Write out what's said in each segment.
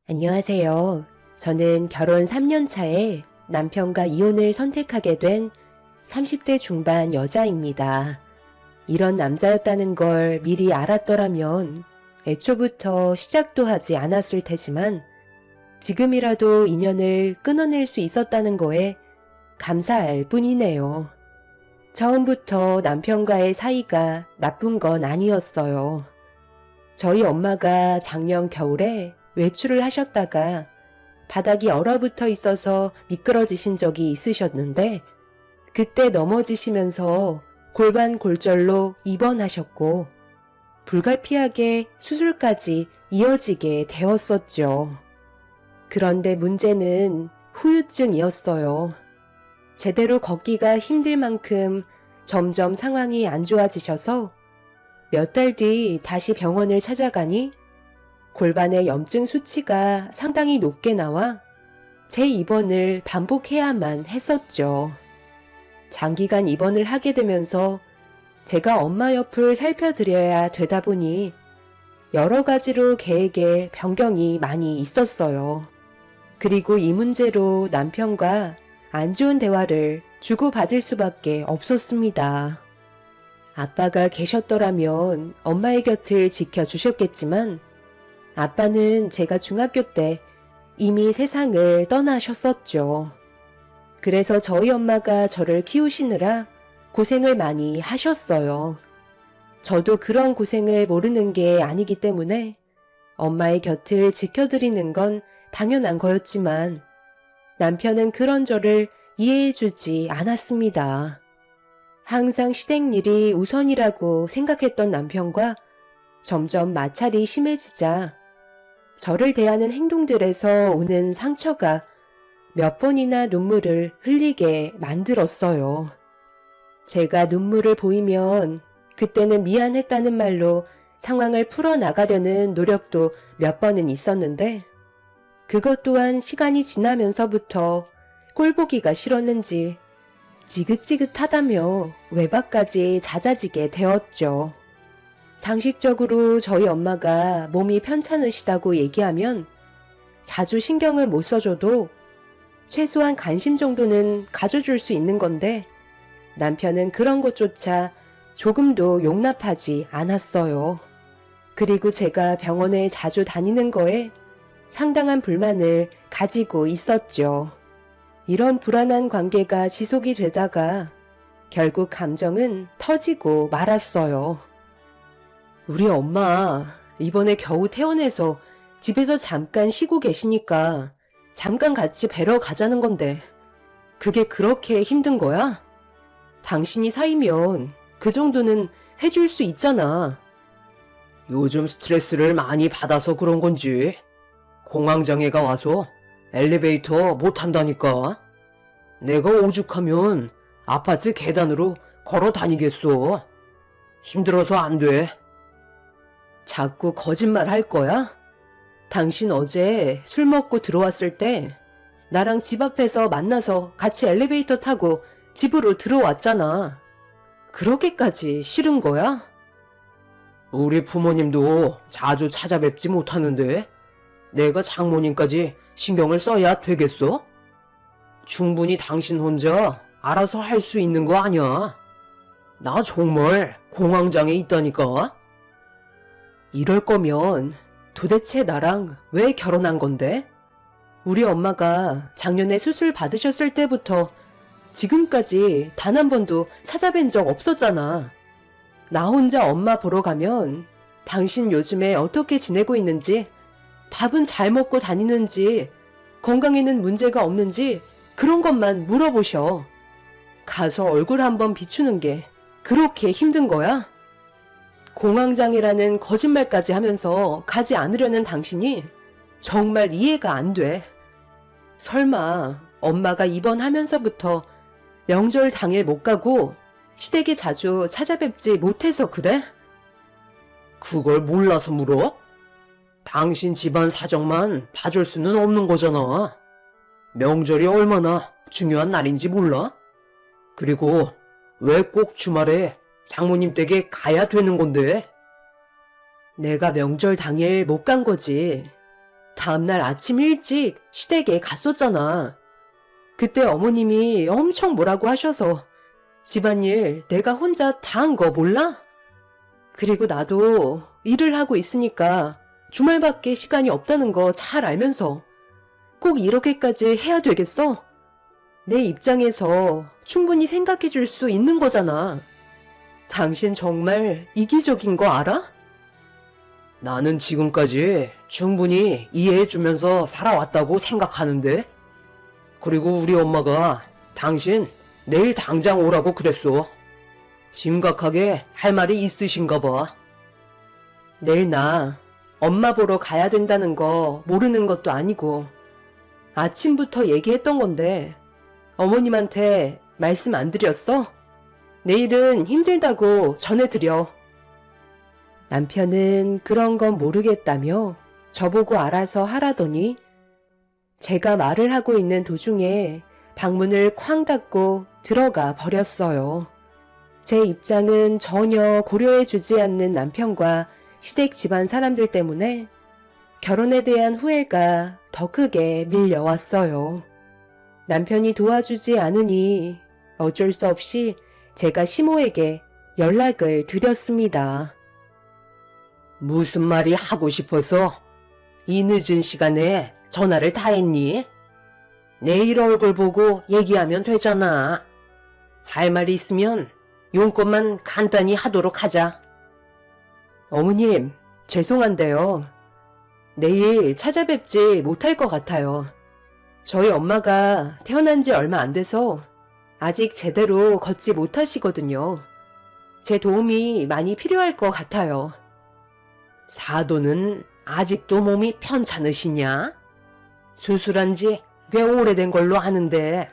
안녕하세요. 저는 결혼 3년 차에 남편과 이혼을 선택하게 된 30대 중반 여자입니다. 이런 남자였다는 걸 미리 알았더라면 애초부터 시작도 하지 않았을 테지만 지금이라도 인연을 끊어낼 수 있었다는 거에 감사할 뿐이네요. 처음부터 남편과의 사이가 나쁜 건 아니었어요. 저희 엄마가 작년 겨울에 외출을 하셨다가 바닥이 얼어붙어 있어서 미끄러지신 적이 있으셨는데 그때 넘어지시면서 골반 골절로 입원하셨고 불가피하게 수술까지 이어지게 되었었죠. 그런데 문제는 후유증이었어요. 제대로 걷기가 힘들 만큼 점점 상황이 안 좋아지셔서 몇 달 뒤 다시 병원을 찾아가니 골반의 염증 수치가 상당히 높게 나와 재입원을 반복해야만 했었죠. 장기간 입원을 하게 되면서 제가 엄마 옆을 살펴드려야 되다 보니 여러 가지로 계획에 변경이 많이 있었어요. 그리고 이 문제로 남편과 안 좋은 대화를 주고받을 수밖에 없었습니다. 아빠가 계셨더라면 엄마의 곁을 지켜주셨겠지만 아빠는 제가 중학교 때 이미 세상을 떠나셨었죠. 그래서 저희 엄마가 저를 키우시느라 고생을 많이 하셨어요. 저도 그런 고생을 모르는 게 아니기 때문에 엄마의 곁을 지켜드리는 건 당연한 거였지만 남편은 그런 저를 이해해주지 않았습니다. 항상 시댁 일이 우선이라고 생각했던 남편과 점점 마찰이 심해지자 저를 대하는 행동들에서 오는 상처가 몇 번이나 눈물을 흘리게 만들었어요. 제가 눈물을 보이면 그때는 미안했다는 말로 상황을 풀어나가려는 노력도 몇 번은 있었는데 그것 또한 시간이 지나면서부터 꼴보기가 싫었는지 지긋지긋하다며 외박까지 잦아지게 되었죠. 상식적으로 저희 엄마가 몸이 편찮으시다고 얘기하면 자주 신경을 못 써줘도 최소한 관심 정도는 가져줄 수 있는 건데 남편은 그런 것조차 조금도 용납하지 않았어요. 그리고 제가 병원에 자주 다니는 거에 상당한 불만을 가지고 있었죠. 이런 불안한 관계가 지속이 되다가 결국 감정은 터지고 말았어요. 우리 엄마 이번에 겨우 퇴원해서 집에서 잠깐 쉬고 계시니까 잠깐 같이 뵈러 가자는 건데 그게 그렇게 힘든 거야? 당신이 사이면 그 정도는 해줄 수 있잖아. 요즘 스트레스를 많이 받아서 그런 건지 공황장애가 와서 엘리베이터 못 탄다니까. 내가 오죽하면 아파트 계단으로 걸어 다니겠어. 힘들어서 안 돼. 자꾸 거짓말 할 거야? 당신 어제 술 먹고 들어왔을 때 나랑 집 앞에서 만나서 같이 엘리베이터 타고 집으로 들어왔잖아. 그렇게까지 싫은 거야? 우리 부모님도 자주 찾아뵙지 못하는데 내가 장모님까지 신경을 써야 되겠어? 충분히 당신 혼자 알아서 할 수 있는 거 아니야. 나 정말 공황장애 있다니까. 이럴 거면 도대체 나랑 왜 결혼한 건데? 우리 엄마가 작년에 수술 받으셨을 때부터 지금까지 단 한 번도 찾아뵌 적 없었잖아. 나 혼자 엄마 보러 가면 당신 요즘에 어떻게 지내고 있는지, 밥은 잘 먹고 다니는지, 건강에는 문제가 없는지 그런 것만 물어보셔. 가서 얼굴 한번 비추는 게 그렇게 힘든 거야? 공황장애라는 거짓말까지 하면서 가지 않으려는 당신이 정말 이해가 안 돼. 설마 엄마가 입원하면서부터 명절 당일 못 가고 시댁에 자주 찾아뵙지 못해서 그래? 그걸 몰라서 물어? 당신 집안 사정만 봐줄 수는 없는 거잖아. 명절이 얼마나 중요한 날인지 몰라? 그리고 왜 꼭 주말에 장모님 댁에 가야 되는 건데? 내가 명절 당일 못 간 거지. 다음날 아침 일찍 시댁에 갔었잖아. 그때 어머님이 엄청 뭐라고 하셔서 집안일 내가 혼자 다 한 거 몰라? 그리고 나도 일을 하고 있으니까 주말밖에 시간이 없다는 거 잘 알면서 꼭 이렇게까지 해야 되겠어? 내 입장에서 충분히 생각해 줄 수 있는 거잖아. 당신 정말 이기적인 거 알아? 나는 지금까지 충분히 이해해 주면서 살아왔다고 생각하는데? 그리고 우리 엄마가 당신 내일 당장 오라고 그랬어. 심각하게 할 말이 있으신가 봐. 내일 나 엄마 보러 가야 된다는 거 모르는 것도 아니고 아침부터 얘기했던 건데 어머님한테 말씀 안 드렸어? 내일은 힘들다고 전해드려. 남편은 그런 건 모르겠다며 저보고 알아서 하라더니 제가 말을 하고 있는 도중에 방문을 쾅 닫고 들어가 버렸어요. 제 입장은 전혀 고려해주지 않는 남편과 시댁 집안 사람들 때문에 결혼에 대한 후회가 더 크게 밀려왔어요. 남편이 도와주지 않으니 어쩔 수 없이 제가 시모에게 연락을 드렸습니다. 무슨 말이 하고 싶어서 이 늦은 시간에 전화를 다 했니? 내일 얼굴 보고 얘기하면 되잖아. 할 말이 있으면 용건만 간단히 하도록 하자. 어머님, 죄송한데요. 내일 찾아뵙지 못할 것 같아요. 저희 엄마가 태어난 지 얼마 안 돼서 아직 제대로 걷지 못하시거든요. 제 도움이 많이 필요할 것 같아요. 사도는 아직도 몸이 편찮으시냐? 수술한 지 꽤 오래된 걸로 아는데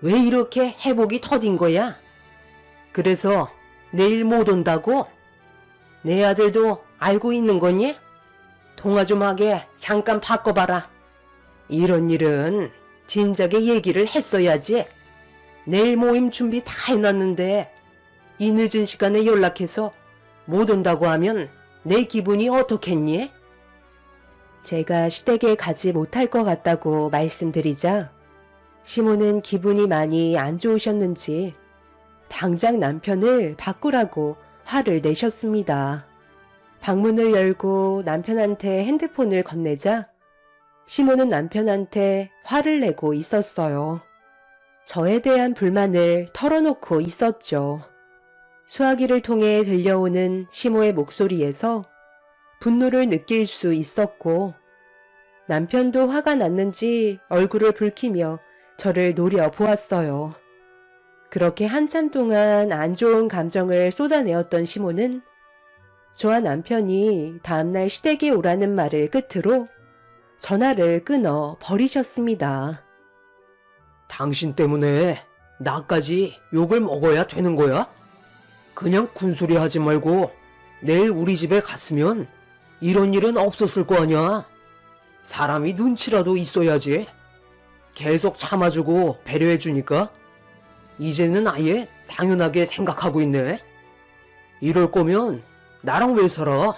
왜 이렇게 회복이 더딘 거야? 그래서 내일 못 온다고? 내 아들도 알고 있는 거니? 통화 좀 하게 잠깐 바꿔봐라. 이런 일은 진작에 얘기를 했어야지. 내일 모임 준비 다 해놨는데 이 늦은 시간에 연락해서 못 온다고 하면 내 기분이 어떻겠니? 제가 시댁에 가지 못할 것 같다고 말씀드리자 시모는 기분이 많이 안 좋으셨는지 당장 남편을 바꾸라고 화를 내셨습니다. 방문을 열고 남편한테 핸드폰을 건네자 시모는 남편한테 화를 내고 있었어요. 저에 대한 불만을 털어놓고 있었죠. 수화기를 통해 들려오는 시모의 목소리에서 분노를 느낄 수 있었고 남편도 화가 났는지 얼굴을 붉히며 저를 노려보았어요. 그렇게 한참 동안 안 좋은 감정을 쏟아내었던 시모는 저와 남편이 다음날 시댁에 오라는 말을 끝으로 전화를 끊어 버리셨습니다. 당신 때문에 나까지 욕을 먹어야 되는 거야? 그냥 군소리 하지 말고 내일 우리 집에 갔으면 이런 일은 없었을 거 아니야. 사람이 눈치라도 있어야지. 계속 참아주고 배려해주니까 이제는 아예 당연하게 생각하고 있네. 이럴 거면 나랑 왜 살아?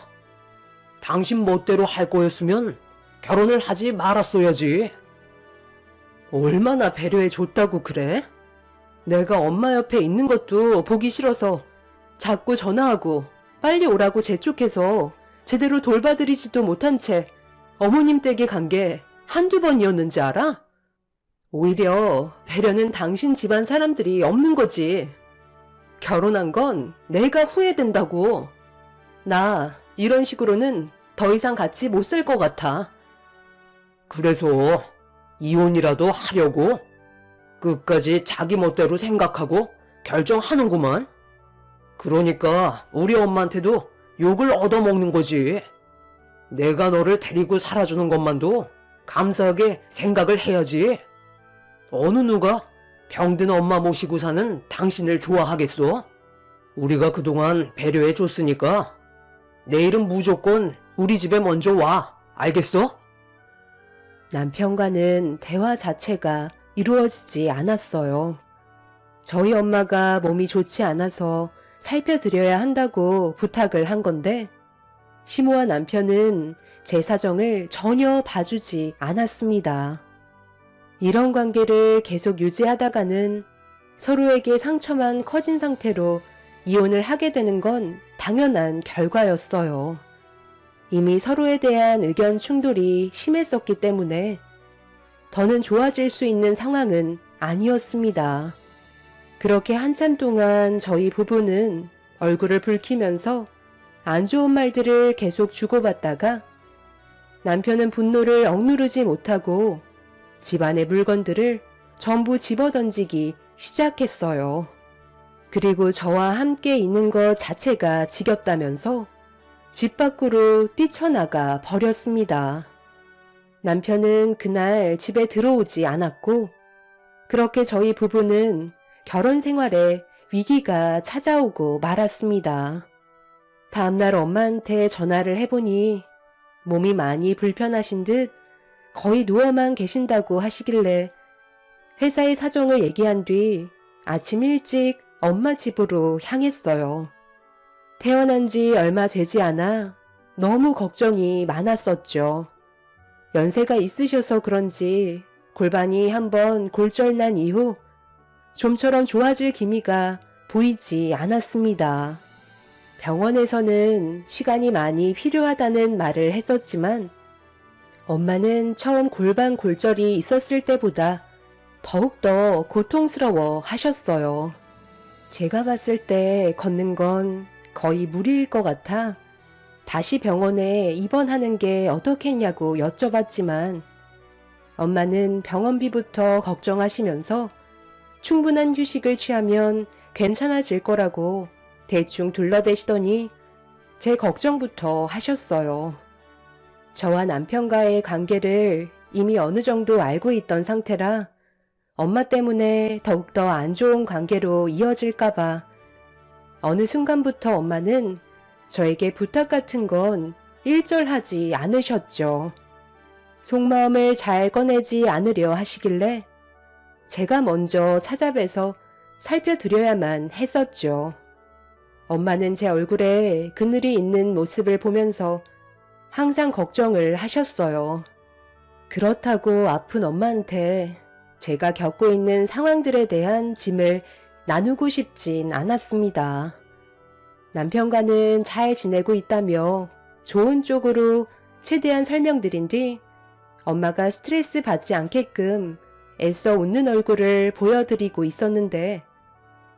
당신 멋대로 할 거였으면 결혼을 하지 말았어야지. 얼마나 배려해줬다고 그래? 내가 엄마 옆에 있는 것도 보기 싫어서 자꾸 전화하고 빨리 오라고 재촉해서 제대로 돌봐드리지도 못한 채 어머님 댁에 간 게 한두 번이었는지 알아? 오히려 배려는 당신 집안 사람들이 없는 거지. 결혼한 건 내가 후회된다고. 나 이런 식으로는 더 이상 같이 못 살 것 같아. 그래서 이혼이라도 하려고? 끝까지 자기 멋대로 생각하고 결정하는구만. 그러니까 우리 엄마한테도 욕을 얻어먹는 거지. 내가 너를 데리고 살아주는 것만도 감사하게 생각을 해야지. 어느 누가 병든 엄마 모시고 사는 당신을 좋아하겠어? 우리가 그동안 배려해 줬으니까 내일은 무조건 우리 집에 먼저 와. 알겠어? 남편과는 대화 자체가 이루어지지 않았어요. 저희 엄마가 몸이 좋지 않아서 살펴드려야 한다고 부탁을 한 건데 시모와 남편은 제 사정을 전혀 봐주지 않았습니다. 이런 관계를 계속 유지하다가는 서로에게 상처만 커진 상태로 이혼을 하게 되는 건 당연한 결과였어요. 이미 서로에 대한 의견 충돌이 심했었기 때문에 더는 좋아질 수 있는 상황은 아니었습니다. 그렇게 한참 동안 저희 부부는 얼굴을 붉히면서 안 좋은 말들을 계속 주고받다가 남편은 분노를 억누르지 못하고 집안의 물건들을 전부 집어던지기 시작했어요. 그리고 저와 함께 있는 것 자체가 지겹다면서 집 밖으로 뛰쳐나가 버렸습니다. 남편은 그날 집에 들어오지 않았고 그렇게 저희 부부는 결혼 생활에 위기가 찾아오고 말았습니다. 다음날 엄마한테 전화를 해보니 몸이 많이 불편하신 듯 거의 누워만 계신다고 하시길래 회사의 사정을 얘기한 뒤 아침 일찍 엄마 집으로 향했어요. 태어난 지 얼마 되지 않아 너무 걱정이 많았었죠. 연세가 있으셔서 그런지 골반이 한번 골절난 이후 좀처럼 좋아질 기미가 보이지 않았습니다. 병원에서는 시간이 많이 필요하다는 말을 했었지만 엄마는 처음 골반 골절이 있었을 때보다 더욱더 고통스러워 하셨어요. 제가 봤을 때 걷는 건 거의 무리일 것 같아 다시 병원에 입원하는 게 어떻겠냐고 여쭤봤지만 엄마는 병원비부터 걱정하시면서 충분한 휴식을 취하면 괜찮아질 거라고 대충 둘러대시더니 제 걱정부터 하셨어요. 저와 남편과의 관계를 이미 어느 정도 알고 있던 상태라 엄마 때문에 더욱더 안 좋은 관계로 이어질까봐 어느 순간부터 엄마는 저에게 부탁 같은 건 일절하지 않으셨죠. 속마음을 잘 꺼내지 않으려 하시길래 제가 먼저 찾아뵈서 살펴드려야만 했었죠. 엄마는 제 얼굴에 그늘이 있는 모습을 보면서 항상 걱정을 하셨어요. 그렇다고 아픈 엄마한테 제가 겪고 있는 상황들에 대한 짐을 나누고 싶진 않았습니다. 남편과는 잘 지내고 있다며 좋은 쪽으로 최대한 설명드린 뒤 엄마가 스트레스 받지 않게끔 애써 웃는 얼굴을 보여드리고 있었는데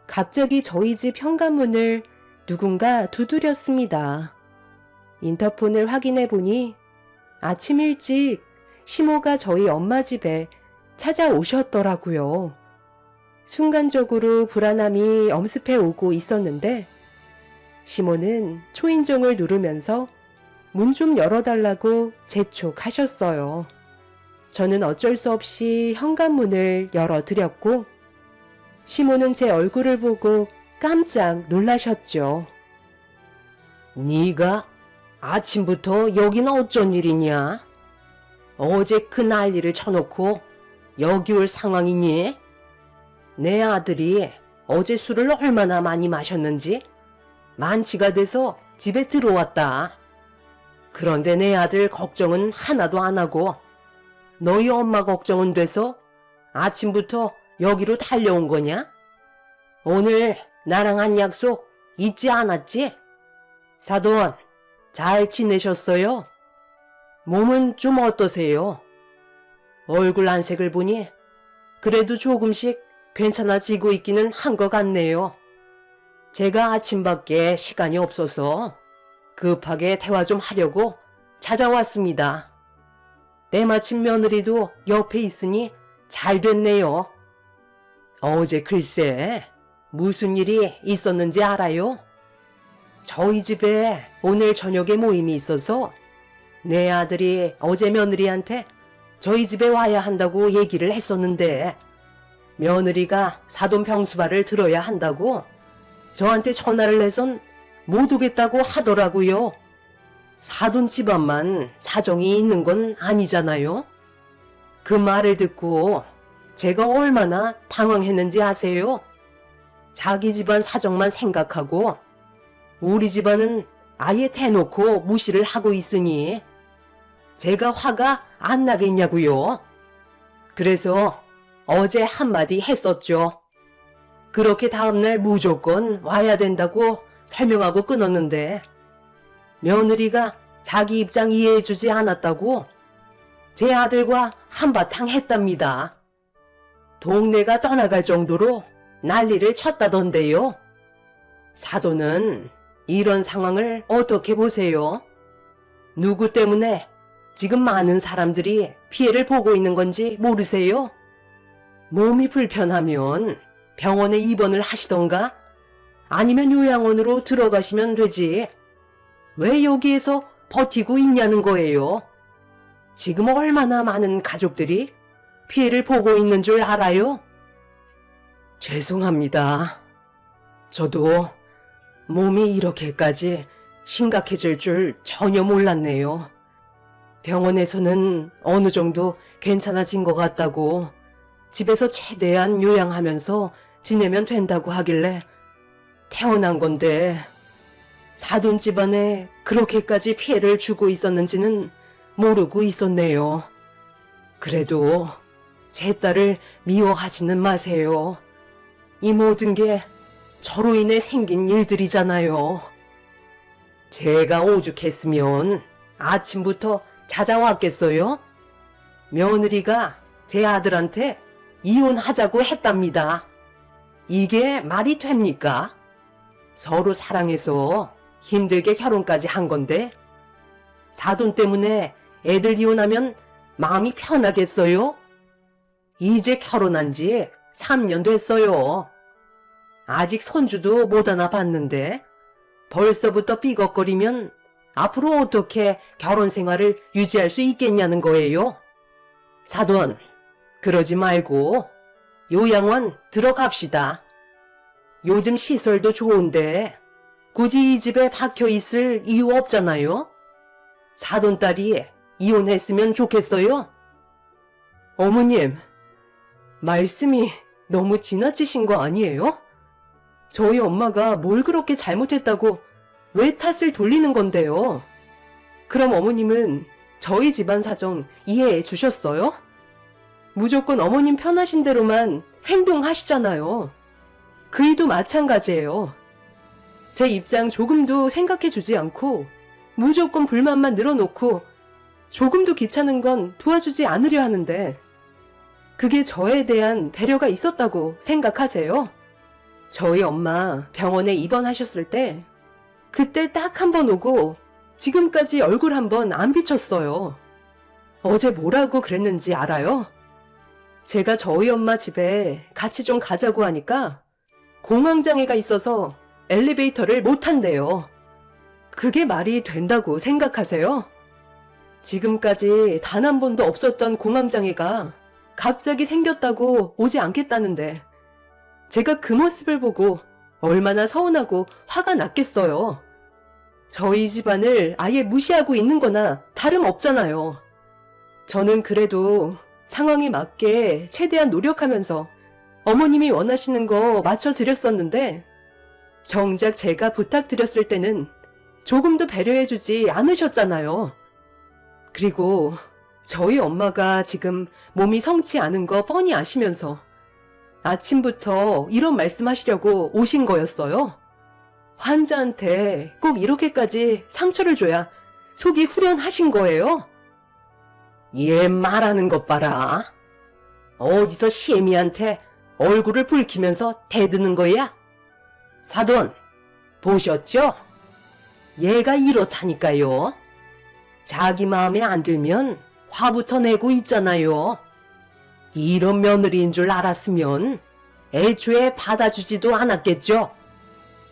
갑자기 저희 집 현관문을 누군가 두드렸습니다. 인터폰을 확인해 보니 아침 일찍 시모가 저희 엄마 집에 찾아오셨더라고요. 순간적으로 불안함이 엄습해 오고 있었는데 시모는 초인종을 누르면서 문 좀 열어달라고 재촉하셨어요. 저는 어쩔 수 없이 현관문을 열어드렸고 시모는 제 얼굴을 보고 깜짝 놀라셨죠. 네가 아침부터 여긴 어쩐 일이냐? 어제 그 난리를 쳐놓고 여기 올 상황이니? 내 아들이 어제 술을 얼마나 많이 마셨는지 만취가 돼서 집에 들어왔다. 그런데 내 아들 걱정은 하나도 안 하고 너희 엄마 걱정은 돼서 아침부터 여기로 달려온 거냐? 오늘 나랑 한 약속 잊지 않았지? 사돈, 잘 지내셨어요? 몸은 좀 어떠세요? 얼굴 안색을 보니 그래도 조금씩 괜찮아지고 있기는 한 것 같네요. 제가 아침밖에 시간이 없어서 급하게 대화 좀 하려고 찾아왔습니다. 때마침 며느리도 옆에 있으니 잘 됐네요. 어제 글쎄 무슨 일이 있었는지 알아요? 저희 집에 오늘 저녁에 모임이 있어서 내 아들이 어제 며느리한테 저희 집에 와야 한다고 얘기를 했었는데 며느리가 사돈 병수발을 들어야 한다고 저한테 전화를 해선 못 오겠다고 하더라고요. 사돈 집안만 사정이 있는 건 아니잖아요. 그 말을 듣고 제가 얼마나 당황했는지 아세요? 자기 집안 사정만 생각하고 우리 집안은 아예 대놓고 무시를 하고 있으니 제가 화가 안 나겠냐고요. 그래서 어제 한마디 했었죠. 그렇게 다음날 무조건 와야 된다고 설명하고 끊었는데 며느리가 자기 입장 이해해주지 않았다고 제 아들과 한바탕 했답니다. 동네가 떠나갈 정도로 난리를 쳤다던데요. 사돈은 이런 상황을 어떻게 보세요? 누구 때문에 지금 많은 사람들이 피해를 보고 있는 건지 모르세요? 몸이 불편하면 병원에 입원을 하시던가 아니면 요양원으로 들어가시면 되지. 왜 여기에서 버티고 있냐는 거예요. 지금 얼마나 많은 가족들이 피해를 보고 있는 줄 알아요? 죄송합니다. 저도 몸이 이렇게까지 심각해질 줄 전혀 몰랐네요. 병원에서는 어느 정도 괜찮아진 것 같다고 집에서 최대한 요양하면서 지내면 된다고 하길래 태어난 건데 사돈 집안에 그렇게까지 피해를 주고 있었는지는 모르고 있었네요. 그래도 제 딸을 미워하지는 마세요. 이 모든 게 저로 인해 생긴 일들이잖아요. 제가 오죽했으면 아침부터 찾아왔겠어요? 며느리가 제 아들한테 이혼하자고 했답니다. 이게 말이 됩니까? 서로 사랑해서 힘들게 결혼까지 한 건데 사돈 때문에 애들 이혼하면 마음이 편하겠어요? 이제 결혼한 지 3년 됐어요. 아직 손주도 못 하나 봤는데 벌써부터 삐걱거리면 앞으로 어떻게 결혼 생활을 유지할 수 있겠냐는 거예요. 사돈, 그러지 말고 요양원 들어갑시다. 요즘 시설도 좋은데 굳이 이 집에 박혀 있을 이유 없잖아요. 사돈 딸이 이혼했으면 좋겠어요. 어머님, 말씀이 너무 지나치신 거 아니에요? 저희 엄마가 뭘 그렇게 잘못했다고 왜 탓을 돌리는 건데요? 그럼 어머님은 저희 집안 사정 이해해 주셨어요? 무조건 어머님 편하신 대로만 행동하시잖아요. 그이도 마찬가지예요. 제 입장 조금도 생각해 주지 않고 무조건 불만만 늘어놓고 조금도 귀찮은 건 도와주지 않으려 하는데 그게 저에 대한 배려가 있었다고 생각하세요? 저희 엄마 병원에 입원하셨을 때 그때 딱 한 번 오고 지금까지 얼굴 한 번 안 비쳤어요. 어제 뭐라고 그랬는지 알아요? 제가 저희 엄마 집에 같이 좀 가자고 하니까 공황장애가 있어서 엘리베이터를 못 탄대요. 그게 말이 된다고 생각하세요? 지금까지 단 한 번도 없었던 공황장애가 갑자기 생겼다고 오지 않겠다는데 제가 그 모습을 보고 얼마나 서운하고 화가 났겠어요. 저희 집안을 아예 무시하고 있는 거나 다름없잖아요. 저는 그래도 상황에 맞게 최대한 노력하면서 어머님이 원하시는 거 맞춰드렸었는데 정작 제가 부탁드렸을 때는 조금도 배려해주지 않으셨잖아요. 그리고 저희 엄마가 지금 몸이 성치 않은 거 뻔히 아시면서 아침부터 이런 말씀하시려고 오신 거였어요. 환자한테 꼭 이렇게까지 상처를 줘야 속이 후련하신 거예요? 얘 말하는 것 봐라. 어디서 시애미한테 얼굴을 붉히면서 대드는 거야? 사돈, 보셨죠? 얘가 이렇다니까요. 자기 마음에 안 들면 화부터 내고 있잖아요. 이런 며느리인 줄 알았으면 애초에 받아주지도 않았겠죠?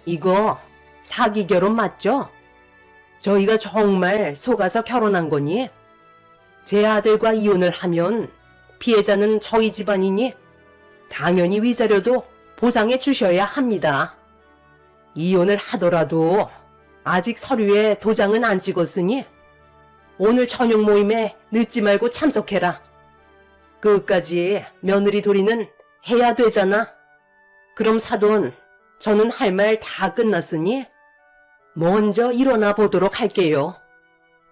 이거 사기 결혼 맞죠? 저희가 정말 속아서 결혼한 거니? 제 아들과 이혼을 하면 피해자는 저희 집안이니 당연히 위자료도 보상해 주셔야 합니다. 이혼을 하더라도 아직 서류에 도장은 안 찍었으니 오늘 저녁 모임에 늦지 말고 참석해라. 끝까지 며느리 도리는 해야 되잖아. 그럼 사돈, 저는 할 말 다 끝났으니 먼저 일어나 보도록 할게요.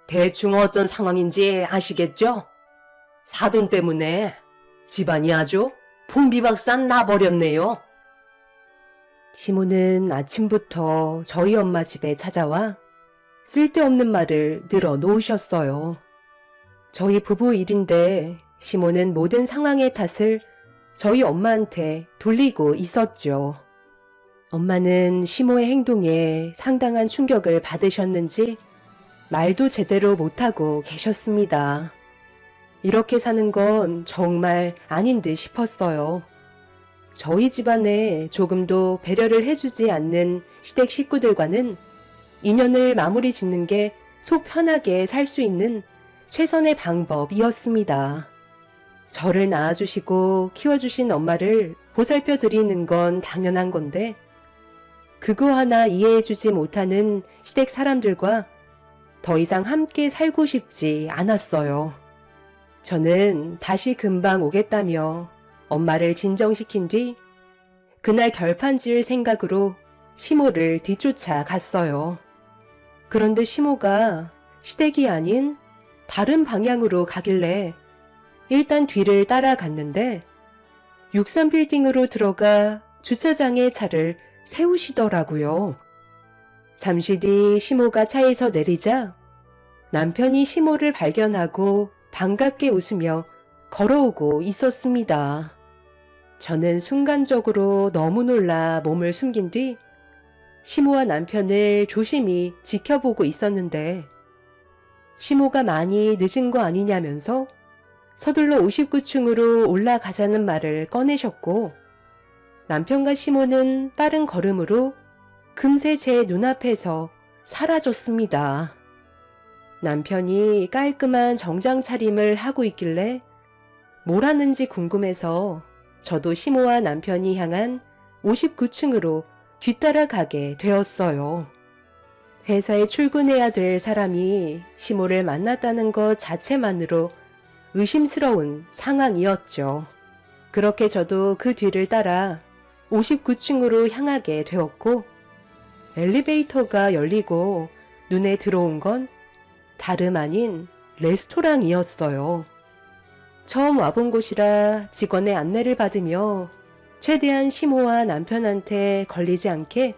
대충 어떤 상황인지 아시겠죠? 사돈 때문에 집안이 아주 풍비박산 나버렸네요. 시모는 아침부터 저희 엄마 집에 찾아와 쓸데없는 말을 늘어 놓으셨어요. 저희 부부 일인데 시모는 모든 상황의 탓을 저희 엄마한테 돌리고 있었죠. 엄마는 시모의 행동에 상당한 충격을 받으셨는지 말도 제대로 못하고 계셨습니다. 이렇게 사는 건 정말 아닌 듯 싶었어요. 저희 집안에 조금도 배려를 해주지 않는 시댁 식구들과는 인연을 마무리 짓는 게 속 편하게 살 수 있는 최선의 방법이었습니다. 저를 낳아주시고 키워주신 엄마를 보살펴 드리는 건 당연한 건데 그거 하나 이해해주지 못하는 시댁 사람들과 더 이상 함께 살고 싶지 않았어요. 저는 다시 금방 오겠다며 엄마를 진정시킨 뒤 그날 결판 지을 생각으로 시모를 뒤쫓아 갔어요. 그런데 시모가 시댁이 아닌 다른 방향으로 가길래 일단 뒤를 따라갔는데 63빌딩으로 들어가 주차장에 차를 세우시더라고요. 잠시 뒤 시모가 차에서 내리자 남편이 시모를 발견하고 반갑게 웃으며 걸어오고 있었습니다. 저는 순간적으로 너무 놀라 몸을 숨긴 뒤 시모와 남편을 조심히 지켜보고 있었는데 시모가 많이 늦은 거 아니냐면서 서둘러 59층으로 올라가자는 말을 꺼내셨고 남편과 시모는 빠른 걸음으로 금세 제 눈앞에서 사라졌습니다. 남편이 깔끔한 정장 차림을 하고 있길래 뭘 하는지 궁금해서 저도 시모와 남편이 향한 59층으로 뒤따라가게 되었어요. 회사에 출근해야 될 사람이 시모를 만났다는 것 자체만으로 의심스러운 상황이었죠. 그렇게 저도 그 뒤를 따라 59층으로 향하게 되었고 엘리베이터가 열리고 눈에 들어온 건 다름 아닌 레스토랑이었어요. 처음 와본 곳이라 직원의 안내를 받으며 최대한 시모와 남편한테 걸리지 않게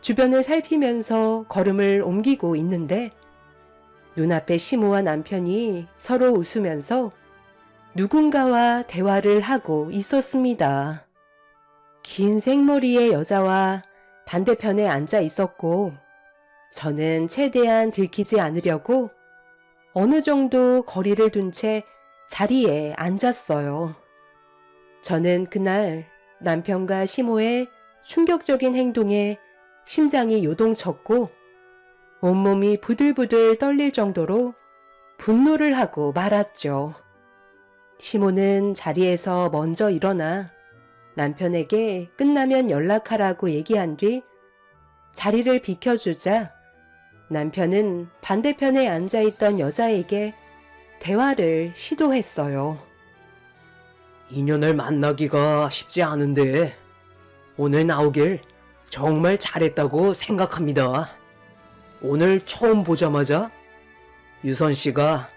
주변을 살피면서 걸음을 옮기고 있는데 눈앞에 시모와 남편이 서로 웃으면서 누군가와 대화를 하고 있었습니다. 긴 생머리의 여자와 반대편에 앉아 있었고 저는 최대한 들키지 않으려고 어느 정도 거리를 둔 채 자리에 앉았어요. 저는 그날 남편과 시모의 충격적인 행동에 심장이 요동쳤고 온몸이 부들부들 떨릴 정도로 분노를 하고 말았죠. 시모는 자리에서 먼저 일어나 남편에게 끝나면 연락하라고 얘기한 뒤 자리를 비켜주자 남편은 반대편에 앉아있던 여자에게 대화를 시도했어요. 인연을 만나기가 쉽지 않은데 오늘 나오길 정말 잘했다고 생각합니다. 오늘 처음 보자마자 유선 씨가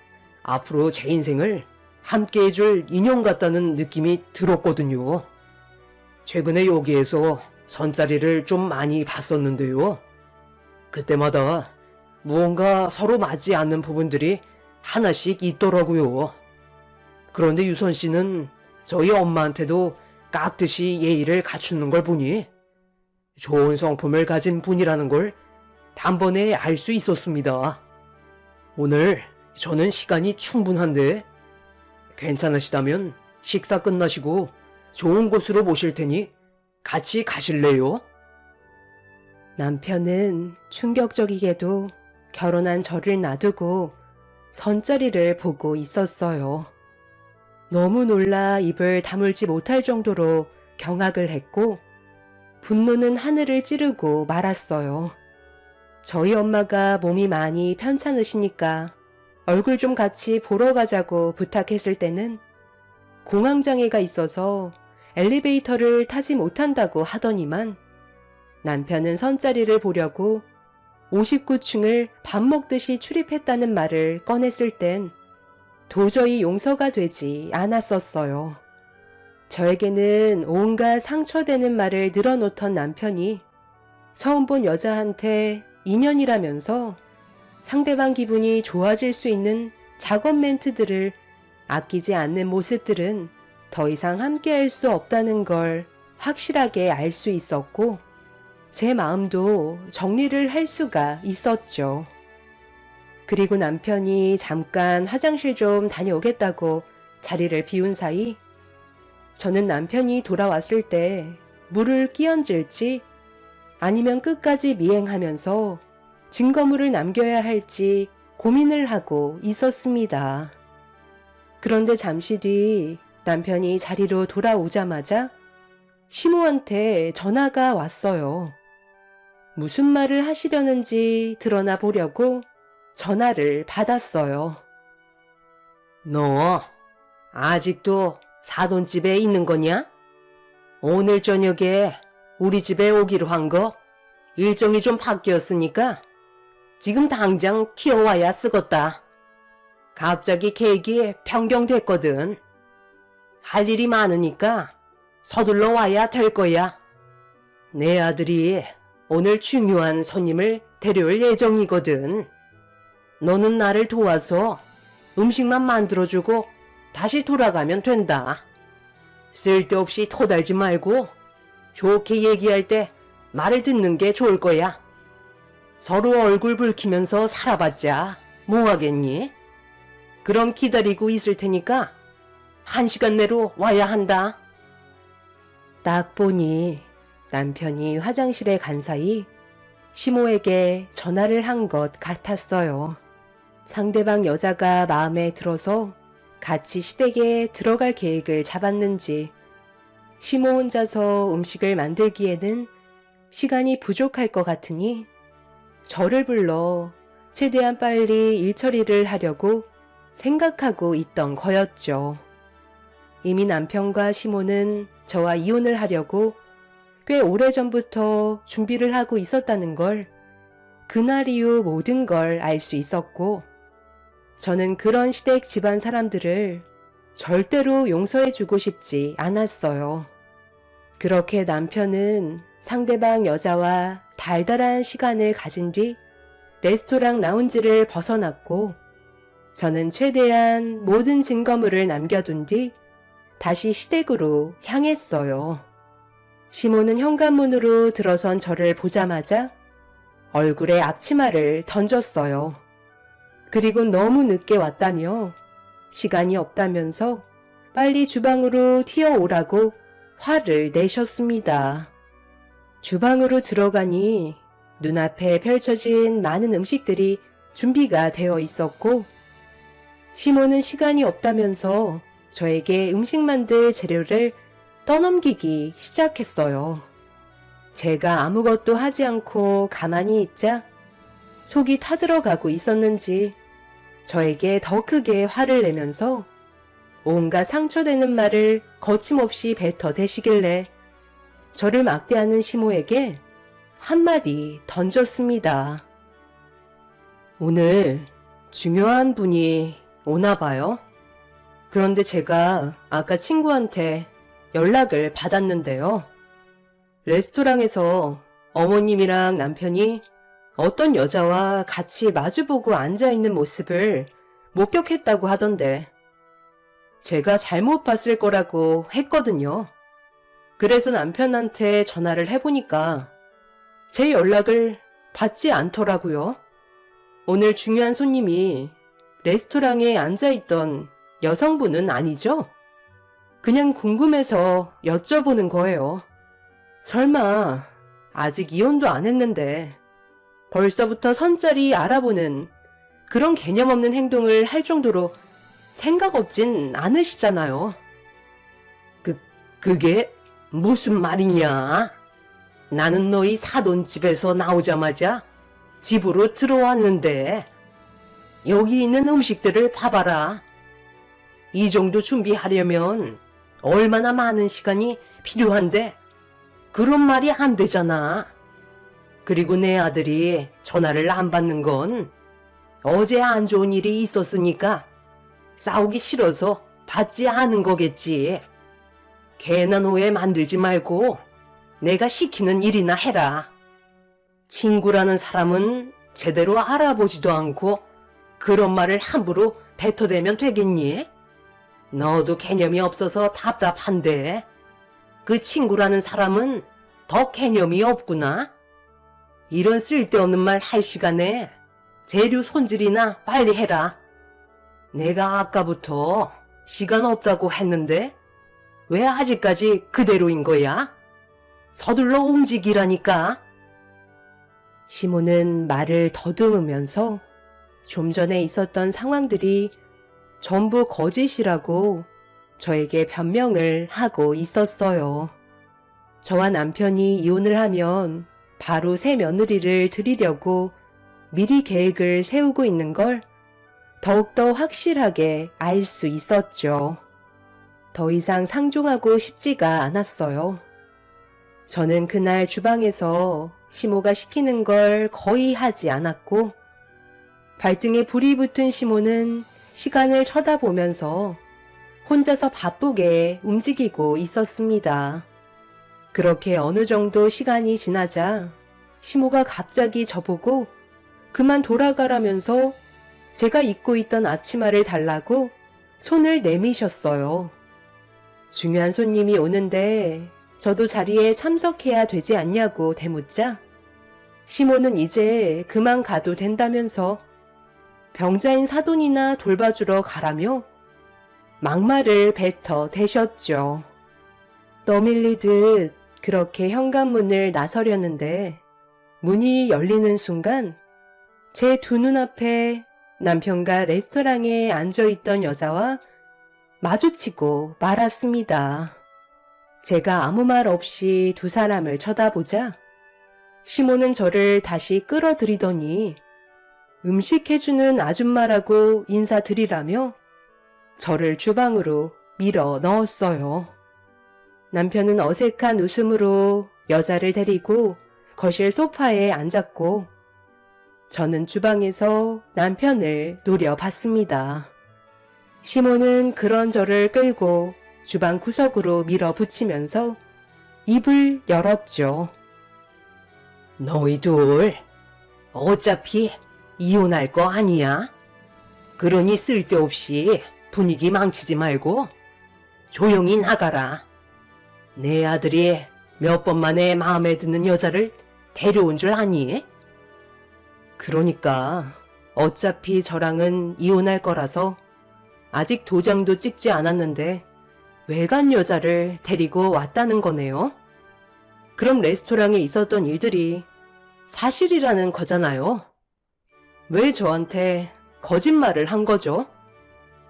앞으로 제 인생을 함께 해줄 인연 같다는 느낌이 들었거든요. 최근에 여기에서 선자리를 좀 많이 봤었는데요. 그때마다 무언가 서로 맞지 않는 부분들이 하나씩 있더라고요. 그런데 유선 씨는 저희 엄마한테도 깍듯이 예의를 갖추는 걸 보니 좋은 성품을 가진 분이라는 걸 단번에 알 수 있었습니다. 오늘 저는 시간이 충분한데 괜찮으시다면 식사 끝나시고 좋은 곳으로 모실 테니 같이 가실래요? 남편은 충격적이게도 결혼한 저를 놔두고 선자리를 보고 있었어요. 너무 놀라 입을 다물지 못할 정도로 경악을 했고 분노는 하늘을 찌르고 말았어요. 저희 엄마가 몸이 많이 편찮으시니까 얼굴 좀 같이 보러 가자고 부탁했을 때는 공황장애가 있어서 엘리베이터를 타지 못한다고 하더니만 남편은 선자리를 보려고 59층을 밥 먹듯이 출입했다는 말을 꺼냈을 땐 도저히 용서가 되지 않았었어요. 저에게는 온갖 상처되는 말을 늘어놓던 남편이 처음 본 여자한테 인연이라면서 상대방 기분이 좋아질 수 있는 작업 멘트들을 아끼지 않는 모습들은 더 이상 함께할 수 없다는 걸 확실하게 알 수 있었고 제 마음도 정리를 할 수가 있었죠. 그리고 남편이 잠깐 화장실 좀 다녀오겠다고 자리를 비운 사이 저는 남편이 돌아왔을 때 물을 끼얹을지 아니면 끝까지 미행하면서 증거물을 남겨야 할지 고민을 하고 있었습니다. 그런데 잠시 뒤 남편이 자리로 돌아오자마자 시모한테 전화가 왔어요. 무슨 말을 하시려는지 드러나 보려고 전화를 받았어요. 너 아직도 사돈집에 있는 거냐? 오늘 저녁에 우리 집에 오기로 한 거 일정이 좀 바뀌었으니까 지금 당장 튀어와야 쓰겄다. 갑자기 계획이 변경됐거든. 할 일이 많으니까 서둘러 와야 될 거야. 내 아들이 오늘 중요한 손님을 데려올 예정이거든. 너는 나를 도와서 음식만 만들어주고 다시 돌아가면 된다. 쓸데없이 토달지 말고 좋게 얘기할 때 말을 듣는 게 좋을 거야. 서로 얼굴 붉히면서 살아봤자 뭐하겠니? 그럼 기다리고 있을 테니까 1시간 내로 와야 한다. 딱 보니 남편이 화장실에 간 사이 시모에게 전화를 한 것 같았어요. 상대방 여자가 마음에 들어서 같이 시댁에 들어갈 계획을 잡았는지 시모 혼자서 음식을 만들기에는 시간이 부족할 것 같으니 저를 불러 최대한 빨리 일 처리를 하려고 생각하고 있던 거였죠. 이미 남편과 시모는 저와 이혼을 하려고 꽤 오래전부터 준비를 하고 있었다는 걸 그날 이후 모든 걸 알 수 있었고 저는 그런 시댁 집안 사람들을 절대로 용서해주고 싶지 않았어요. 그렇게 남편은 상대방 여자와 달달한 시간을 가진 뒤 레스토랑 라운지를 벗어났고 저는 최대한 모든 증거물을 남겨둔 뒤 다시 시댁으로 향했어요. 시모는 현관문으로 들어선 저를 보자마자 얼굴에 앞치마를 던졌어요. 그리고 너무 늦게 왔다며 시간이 없다면서 빨리 주방으로 튀어오라고 화를 내셨습니다. 주방으로 들어가니 눈앞에 펼쳐진 많은 음식들이 준비가 되어 있었고 시모는 시간이 없다면서 저에게 음식 만들 재료를 떠넘기기 시작했어요. 제가 아무것도 하지 않고 가만히 있자 속이 타들어가고 있었는지 저에게 더 크게 화를 내면서 온갖 상처되는 말을 거침없이 뱉어대시길래 저를 막대하는 시모에게 한마디 던졌습니다. 오늘 중요한 분이 오나 봐요. 그런데 제가 아까 친구한테 연락을 받았는데요. 레스토랑에서 어머님이랑 남편이 어떤 여자와 같이 마주보고 앉아있는 모습을 목격했다고 하던데 제가 잘못 봤을 거라고 했거든요. 그래서 남편한테 전화를 해보니까 제 연락을 받지 않더라고요. 오늘 중요한 손님이 레스토랑에 앉아있던 여성분은 아니죠? 그냥 궁금해서 여쭤보는 거예요. 설마 아직 이혼도 안 했는데 벌써부터 선자리 알아보는 그런 개념 없는 행동을 할 정도로 생각 없진 않으시잖아요. 그게 무슨 말이냐? 나는 너희 사돈집에서 나오자마자 집으로 들어왔는데 여기 있는 음식들을 봐봐라. 이 정도 준비하려면 얼마나 많은 시간이 필요한데 그런 말이 안 되잖아. 그리고 내 아들이 전화를 안 받는 건 어제 안 좋은 일이 있었으니까 싸우기 싫어서 받지 않은 거겠지. 괜한 오해 만들지 말고 내가 시키는 일이나 해라. 친구라는 사람은 제대로 알아보지도 않고 그런 말을 함부로 뱉어대면 되겠니? 너도 개념이 없어서 답답한데 그 친구라는 사람은 더 개념이 없구나. 이런 쓸데없는 말 할 시간에 재료 손질이나 빨리 해라. 내가 아까부터 시간 없다고 했는데 왜 아직까지 그대로인 거야? 서둘러 움직이라니까. 시모는 말을 더듬으면서 좀 전에 있었던 상황들이 전부 거짓이라고 저에게 변명을 하고 있었어요. 저와 남편이 이혼을 하면 바로 새 며느리를 들이려고 미리 계획을 세우고 있는 걸 더욱더 확실하게 알 수 있었죠. 더 이상 상종하고 싶지가 않았어요. 저는 그날 주방에서 시모가 시키는 걸 거의 하지 않았고 발등에 불이 붙은 시모는 시간을 쳐다보면서 혼자서 바쁘게 움직이고 있었습니다. 그렇게 어느 정도 시간이 지나자 시모가 갑자기 저보고 그만 돌아가라면서 제가 입고 있던 앞치마를 달라고 손을 내미셨어요. 중요한 손님이 오는데 저도 자리에 참석해야 되지 않냐고 대묻자 시모는 이제 그만 가도 된다면서 병자인 사돈이나 돌봐주러 가라며 막말을 뱉어 대셨죠. 떠밀리듯 그렇게 현관문을 나서려는데 문이 열리는 순간 제 두 눈앞에 남편과 레스토랑에 앉아있던 여자와 마주치고 말았습니다. 제가 아무 말 없이 두 사람을 쳐다보자 시모는 저를 다시 끌어들이더니 음식 해주는 아줌마라고 인사드리라며 저를 주방으로 밀어 넣었어요. 남편은 어색한 웃음으로 여자를 데리고 거실 소파에 앉았고 저는 주방에서 남편을 노려봤습니다. 시모는 그런 저를 끌고 주방 구석으로 밀어붙이면서 입을 열었죠. 너희 둘 어차피 이혼할 거 아니야? 그러니 쓸데없이 분위기 망치지 말고 조용히 나가라. 내 아들이 몇 번 만에 마음에 드는 여자를 데려온 줄 아니? 그러니까 어차피 저랑은 이혼할 거라서 아직 도장도 찍지 않았는데 외간 여자를 데리고 왔다는 거네요. 그럼 레스토랑에 있었던 일들이 사실이라는 거잖아요. 왜 저한테 거짓말을 한 거죠?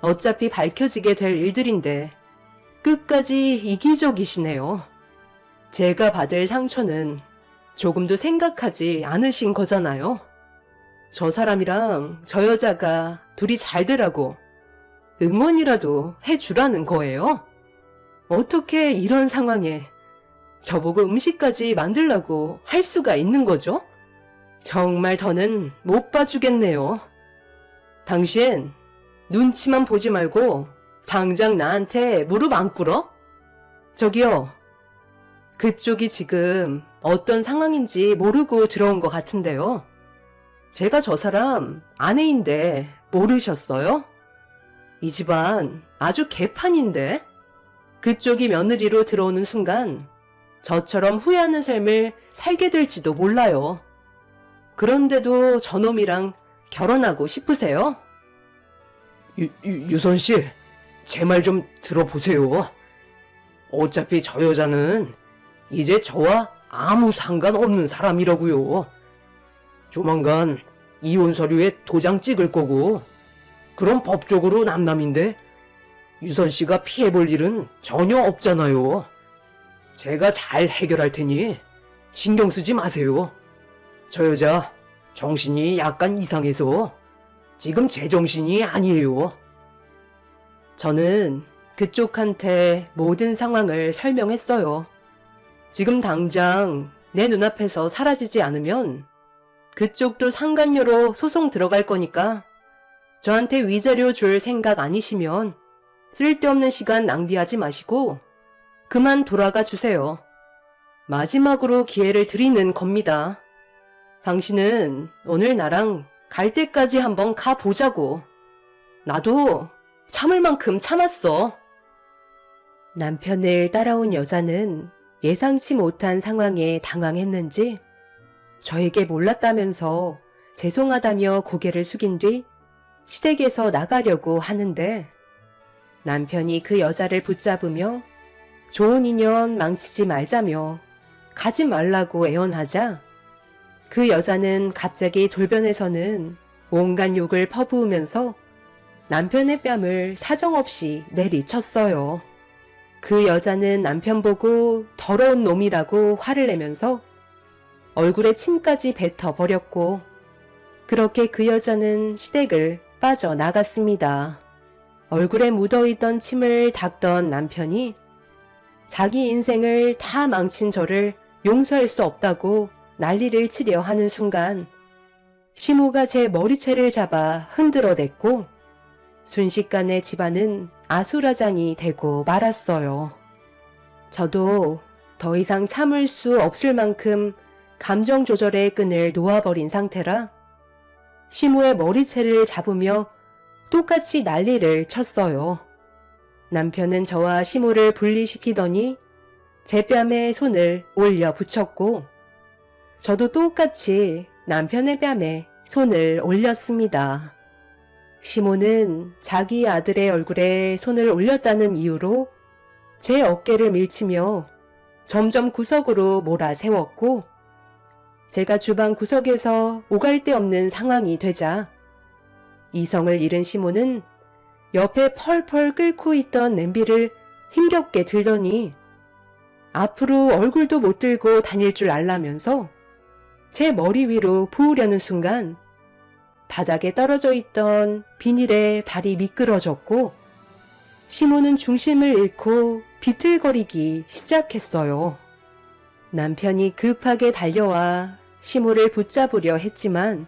어차피 밝혀지게 될 일들인데 끝까지 이기적이시네요. 제가 받을 상처는 조금도 생각하지 않으신 거잖아요. 저 사람이랑 저 여자가 둘이 잘 되라고 응원이라도 해주라는 거예요. 어떻게 이런 상황에 저보고 음식까지 만들라고 할 수가 있는 거죠? 정말 더는 못 봐주겠네요. 당신 눈치만 보지 말고 당장 나한테 무릎 안 꿇어? 저기요. 그쪽이 지금 어떤 상황인지 모르고 들어온 것 같은데요. 제가 저 사람 아내인데 모르셨어요? 이 집안 아주 개판인데 그쪽이 며느리로 들어오는 순간 저처럼 후회하는 삶을 살게 될지도 몰라요. 그런데도 저놈이랑 결혼하고 싶으세요? 유선 씨, 제 말 좀 들어보세요. 어차피 저 여자는 이제 저와 아무 상관없는 사람이라고요. 조만간 이혼 서류에 도장 찍을 거고 그럼 법적으로 남남인데 유선 씨가 피해볼 일은 전혀 없잖아요. 제가 잘 해결할 테니 신경 쓰지 마세요. 저 여자 정신이 약간 이상해서 지금 제정신이 아니에요. 저는 그쪽한테 모든 상황을 설명했어요. 지금 당장 내 눈앞에서 사라지지 않으면 그쪽도 상간녀로 소송 들어갈 거니까 저한테 위자료 줄 생각 아니시면 쓸데없는 시간 낭비하지 마시고 그만 돌아가 주세요. 마지막으로 기회를 드리는 겁니다. 당신은 오늘 나랑 갈 때까지 한번 가보자고. 나도 참을 만큼 참았어. 남편을 따라온 여자는 예상치 못한 상황에 당황했는지 저에게 몰랐다면서 죄송하다며 고개를 숙인 뒤 시댁에서 나가려고 하는데 남편이 그 여자를 붙잡으며 좋은 인연 망치지 말자며 가지 말라고 애원하자 그 여자는 갑자기 돌변해서는 온갖 욕을 퍼부으면서 남편의 뺨을 사정없이 내리쳤어요. 그 여자는 남편 보고 더러운 놈이라고 화를 내면서 얼굴에 침까지 뱉어버렸고 그렇게 그 여자는 시댁을 빠져나갔습니다. 얼굴에 묻어있던 침을 닦던 남편이 자기 인생을 다 망친 저를 용서할 수 없다고 난리를 치려 하는 순간 시모가 제 머리채를 잡아 흔들어댔고 순식간에 집안은 아수라장이 되고 말았어요. 저도 더 이상 참을 수 없을 만큼 감정 조절의 끈을 놓아버린 상태라 시모의 머리채를 잡으며 똑같이 난리를 쳤어요. 남편은 저와 시모를 분리시키더니 제 뺨에 손을 올려 붙였고 저도 똑같이 남편의 뺨에 손을 올렸습니다. 시모는 자기 아들의 얼굴에 손을 올렸다는 이유로 제 어깨를 밀치며 점점 구석으로 몰아세웠고 제가 주방 구석에서 오갈 데 없는 상황이 되자 이성을 잃은 시모는 옆에 펄펄 끓고 있던 냄비를 힘겹게 들더니 앞으로 얼굴도 못 들고 다닐 줄 알라면서 제 머리 위로 부으려는 순간 바닥에 떨어져 있던 비닐에 발이 미끄러졌고 시모는 중심을 잃고 비틀거리기 시작했어요. 남편이 급하게 달려와 시모를 붙잡으려 했지만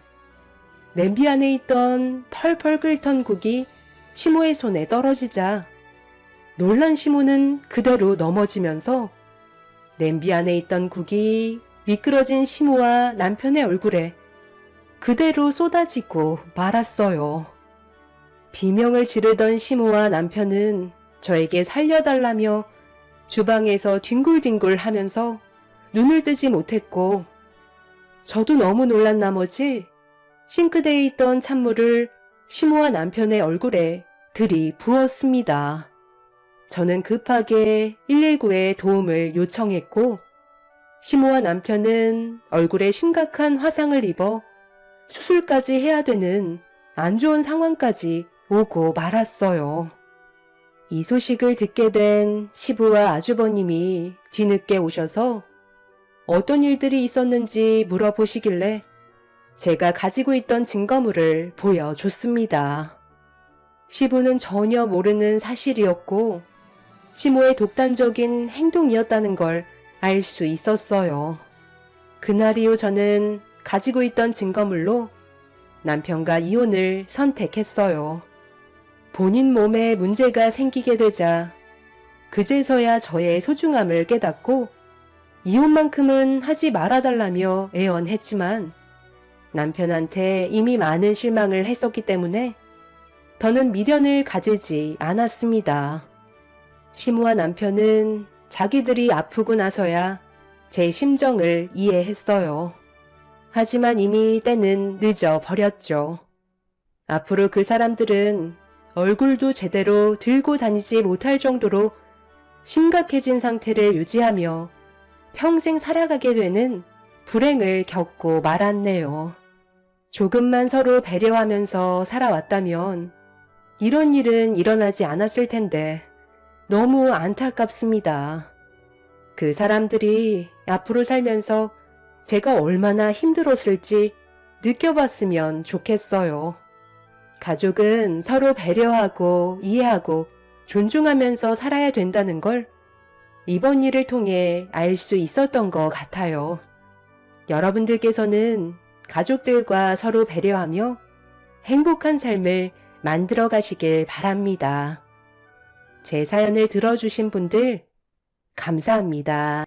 냄비 안에 있던 펄펄 끓던 국이 시모의 손에 떨어지자 놀란 시모는 그대로 넘어지면서 냄비 안에 있던 국이 미끄러진 시모와 남편의 얼굴에 그대로 쏟아지고 말았어요. 비명을 지르던 시모와 남편은 저에게 살려달라며 주방에서 뒹굴뒹굴 하면서 눈을 뜨지 못했고 저도 너무 놀란 나머지 싱크대에 있던 찬물을 시모와 남편의 얼굴에 들이부었습니다. 저는 급하게 119에 도움을 요청했고 시모와 남편은 얼굴에 심각한 화상을 입어 수술까지 해야 되는 안 좋은 상황까지 오고 말았어요. 이 소식을 듣게 된 시부와 아주버님이 뒤늦게 오셔서 어떤 일들이 있었는지 물어보시길래 제가 가지고 있던 증거물을 보여줬습니다. 시부는 전혀 모르는 사실이었고 시모의 독단적인 행동이었다는 걸 알 수 있었어요. 그날 이후 저는 가지고 있던 증거물로 남편과 이혼을 선택했어요. 본인 몸에 문제가 생기게 되자 그제서야 저의 소중함을 깨닫고 이혼만큼은 하지 말아달라며 애원했지만 남편한테 이미 많은 실망을 했었기 때문에 더는 미련을 가지지 않았습니다. 시모와 남편은 자기들이 아프고 나서야 제 심정을 이해했어요. 하지만 이미 때는 늦어버렸죠. 앞으로 그 사람들은 얼굴도 제대로 들고 다니지 못할 정도로 심각해진 상태를 유지하며 평생 살아가게 되는 불행을 겪고 말았네요. 조금만 서로 배려하면서 살아왔다면 이런 일은 일어나지 않았을 텐데 너무 안타깝습니다. 그 사람들이 앞으로 살면서 제가 얼마나 힘들었을지 느껴봤으면 좋겠어요. 가족은 서로 배려하고 이해하고 존중하면서 살아야 된다는 걸 이번 일을 통해 알 수 있었던 것 같아요. 여러분들께서는 가족들과 서로 배려하며 행복한 삶을 만들어 가시길 바랍니다. 제 사연을 들어주신 분들 감사합니다.